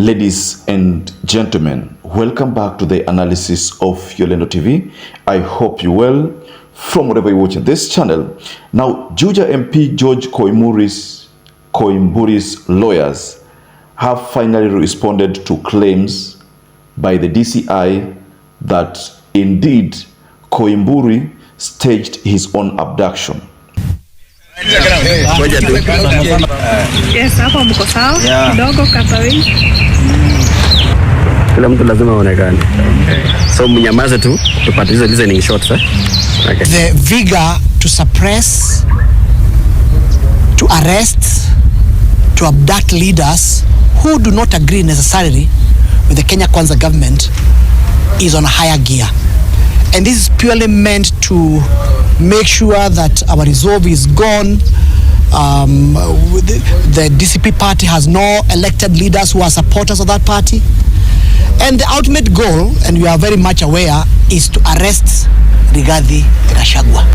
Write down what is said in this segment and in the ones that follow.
Ladies and gentlemen, welcome back to the analysis of YOLENO TV. I hope you're well from wherever you're watching this channel. Now, JUJA MP George Koimburi's lawyers have finally responded to claims by the DCI that indeed Koimburi staged his own abduction. Yes, hapo mko sawa kidogo kasawi. Kila mtu lazima aonekane. So mnyamaze tu tupate hizo listening shots Okay. The vigor to suppress, to arrest, to abduct leaders who do not agree necessarily with the Kenya Kwanza government is on a higher gear. And this is purely meant to make sure that our resolve is gone. The DCP party has no elected leaders who are supporters of that party. And the ultimate goal, and we are very much aware, is to arrest Rigathi Gachagua.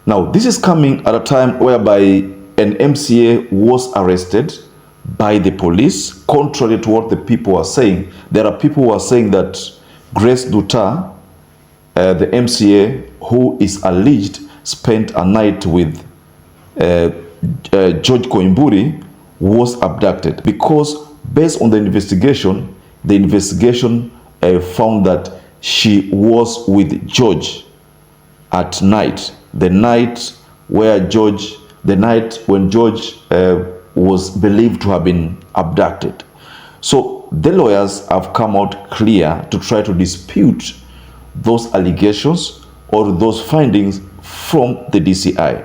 Now, this is coming at a time whereby an MCA was arrested by the police, contrary to what the people are saying. There are people who are saying that Grace Duta, the MCA who is alleged spent a night with George Koimburi, was abducted, because based on the investigation found that she was with George at night, the night when George was believed to have been abducted. So the lawyers have come out clear to try to dispute those allegations or those findings from the DCI.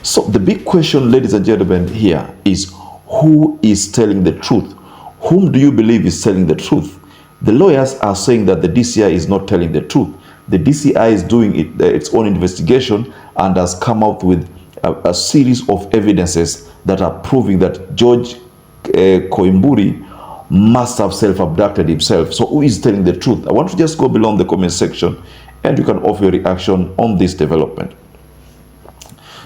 So the big question, ladies and gentlemen, here is, who is telling the truth? Whom do you believe is telling the truth? The lawyers are saying that the DCI is not telling the truth. The DCI is doing its own investigation and has come out with a series of evidences that are proving that George Koimburi must have self-abducted himself. So who is telling the truth? I want to just go below in the comment section and you can offer your reaction on this development.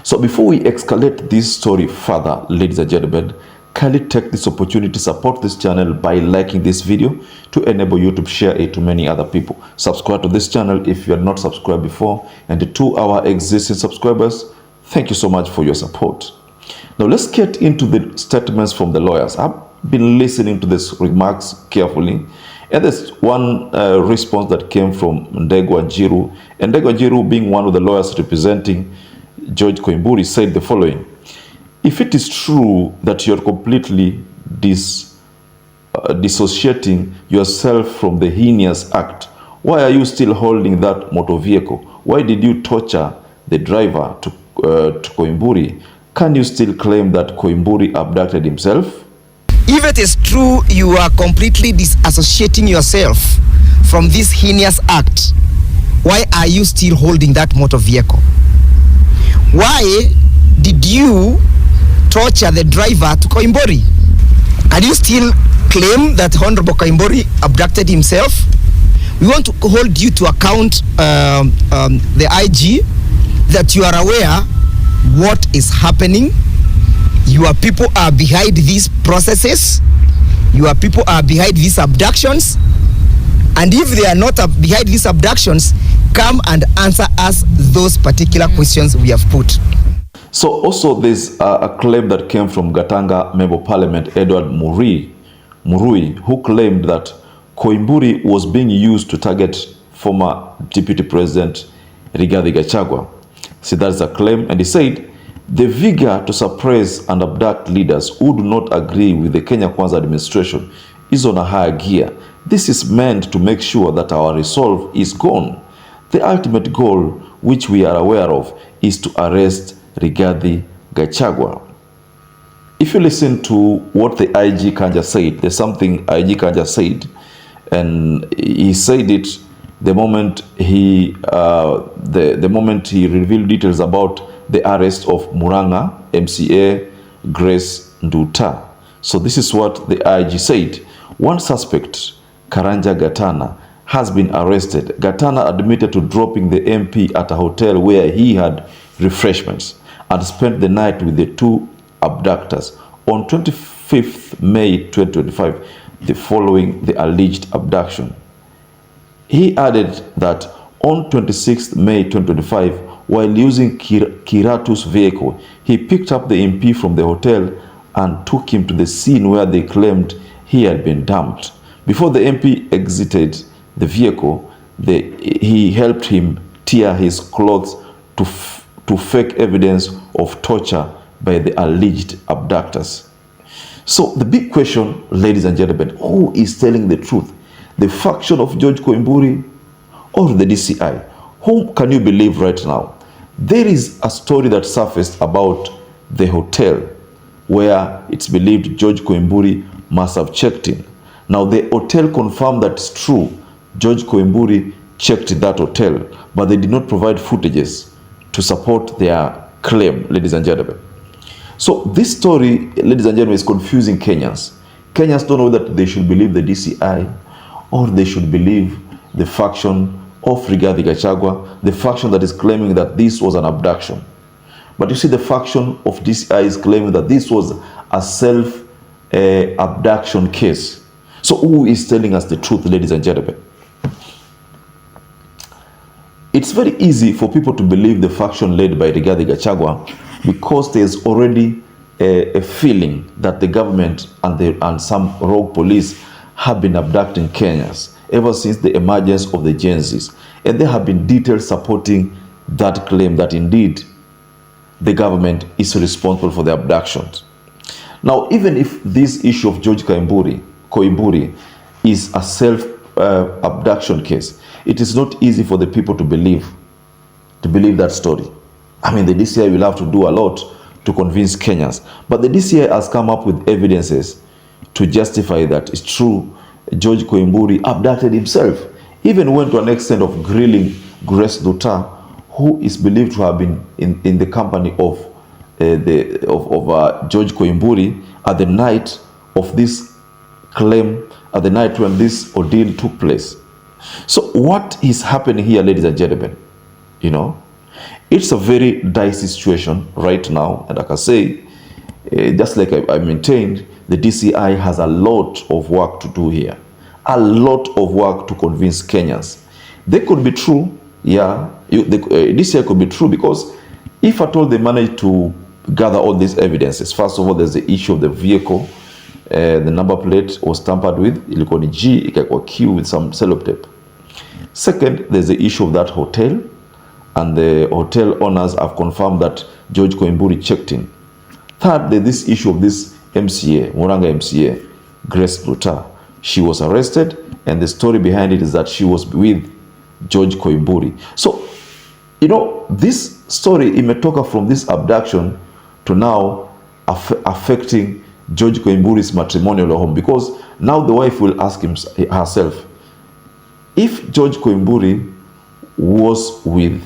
So before we escalate this story further, ladies and gentlemen, kindly take this opportunity to support this channel by liking this video to enable you to share it to many other people. Subscribe to this channel if you are not subscribed before, and to our existing subscribers, thank you so much for your support. Now let's get into the statements from the lawyers. I've been listening to these remarks carefully, and there's one response that came from Ndegwa Njiru. And Ndegwa Njiru, being one of the lawyers representing George Koimburi, said the following: if it is true that you're completely dissociating yourself from the heinous act, why are you still holding that motor vehicle? Why did you torture the driver to Koimburi? Can you still claim that Koimburi abducted himself? If it is true you are completely disassociating yourself from this heinous act, why are you still holding that motor vehicle? Why did you torture the driver to Koimburi? Can you still claim that Honorable Koimburi abducted himself? We want to hold you to account, the IG, that you are aware what is happening. Your people are behind these processes. Your people are behind these abductions. And if they are not behind these abductions, come and answer us those particular questions we have put. So also there's a claim that came from Gatanga Member of Parliament Edward Murui, who claimed that Koimburi was being used to target former Deputy President Rigathi Gachagua. See, that's a claim, and he said the vigor to suppress and abduct leaders who do not agree with the Kenya Kwanza administration is on a higher gear. This is meant to make sure that our resolve is gone. The ultimate goal, which we are aware of, is to arrest Rigathi Gachagua. If you listen to what the IG Kanja said, there's something IG Kanja said, and he said it the moment he revealed details about the arrest of Muranga MCA Grace Nduta. So this is what the IG said. One suspect, Karanja Gatana, has been arrested. Gatana admitted to dropping the MP at a hotel where he had refreshments. and spent the night with the two abductors. On 25th May 2025, the following the alleged abduction. He added that on 26th May 2025, while using Kiratu's vehicle, he picked up the MP from the hotel and took him to the scene where they claimed he had been dumped. Before the MP exited the vehicle, he helped him tear his clothes to fake evidence of torture by the alleged abductors. So the big question, ladies and gentlemen, who is telling the truth? The faction of George Koimburi or the DCI? Whom can you believe right now? There is a story that surfaced about the hotel where it's believed George Koimburi must have checked in. Now the hotel confirmed that it's true. George Koimburi checked that hotel, but they did not provide footages to support their claim, ladies and gentlemen. So this story, ladies and gentlemen, is confusing Kenyans. Kenyans don't know that they should believe the DCI or they should believe the faction of Rigathi Gachagua, the faction that is claiming that this was an abduction. But you see, the faction of DCI is claiming that this was a self-abduction case. So who is telling us the truth, ladies and gentlemen? It's very easy for people to believe the faction led by Rigathi Gachagua because there's already a feeling that the government and some rogue police have been abducting Kenyans ever since the emergence of the Gen Zs. And there have been details supporting that claim that indeed the government is responsible for the abductions. Now, even if this issue of George Koimburi is a self-abduction case, it is not easy for the people to believe that story. I mean, the DCI will have to do a lot to convince Kenyans. But the DCI has come up with evidences to justify that it's true. George Koimburi abducted himself, even went to an extent of grilling Grace Duta, who is believed to have been in the company of George Koimburi at the night of this claim, at the night when this ordeal took place. So what is happening here, ladies and gentlemen? You know, it's a very dicey situation right now, and like I say, just like I maintained, the DCI has a lot of work to do here, a lot of work to convince Kenyans. They could be true, yeah. The DCI could be true because if at all they manage to gather all these evidences, first of all, there's the issue of the vehicle. The number plate was tampered with, ilikuwa ni G, ikakuwa Q with some sellotape. Second, there's the issue of that hotel, and the hotel owners have confirmed that George Koimburi checked in. Third, there's this issue of this MCA, Muranga MCA, Grace Duta. She was arrested, and the story behind it is that she was with George Koimburi. So, you know, this story imetoka from this abduction to now affecting George Koimburi's matrimonial home, because now the wife will ask herself, if George Koimburi was with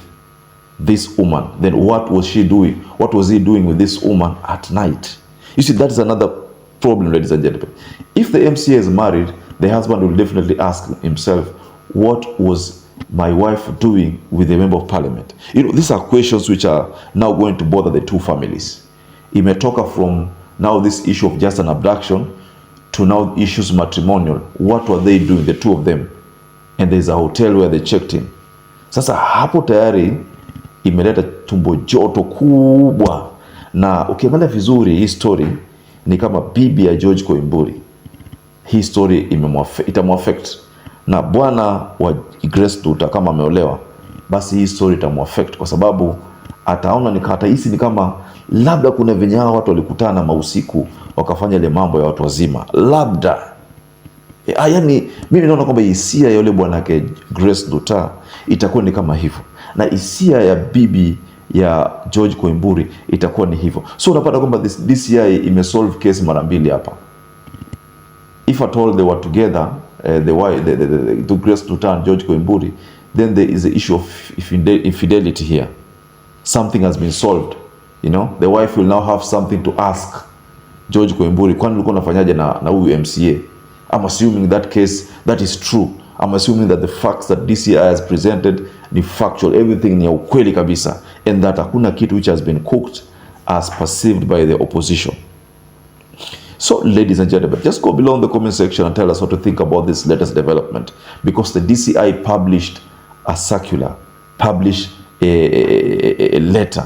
this woman, then what was she doing? What was he doing with this woman at night? You see, that is another problem, ladies and gentlemen. If the MCA is married, the husband will definitely ask himself, what was my wife doing with a member of parliament? You know, these are questions which are now going to bother the two families. Imetoka from now this issue of just an abduction to now issues matrimonial. What were they doing, the two of them? And there's a hotel where they checked in. Sasa hapo tayari imeleta tumbo joto kubwa, na ukiangalia vizuri hii story ni kama bibi ya George Koimburi. Hii story itamuaffect, na bwana wa Grace Duta kama ameolewa, basi hii story itamuaffect kwa sababu ataona atahisi ni kama labda kuna venye hao watu walikutana mausiku wakafanya ile mambo ya watu wazima, labda. Yaani mimi naona kwamba hisia ya yule bwana yake Grace Duta itakuwa ni kama hivyo, na hisia ya bibi ya George Koimburi itakuwa ni hivyo. So unapata kwamba DCI imesolve case mara mbili hapa. If at all they were together, the Grace Duta and George Koimburi, then there is the issue of infidelity here. Something has been solved. You know, the wife will now have something to ask George Koimburi, kwani ulikuwa unafanyaje na huyu MCA? I'm assuming that case, that is true. I'm assuming that the facts that DCI has presented ni factual, everything ni ya ukweli kabisa, and that hakuna kitu which has been cooked as perceived by the opposition. So, ladies and gentlemen, just go below in the comment section and tell us what to think about this latest development, because the DCI published a circular, published a letter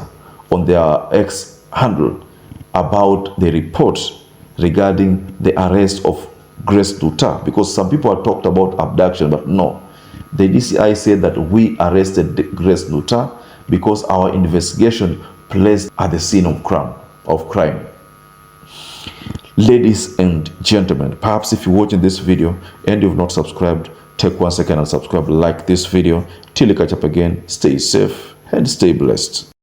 on their X handle about the report regarding the arrest of Grace Duta, because some people have talked about abduction, but no. The DCI said that we arrested Grace Duta because our investigation placed at the scene of crime. Ladies and gentlemen, perhaps if you're watching this video and you've not subscribed, take 1 second and subscribe, like this video. Till we catch up again, stay safe and stay blessed.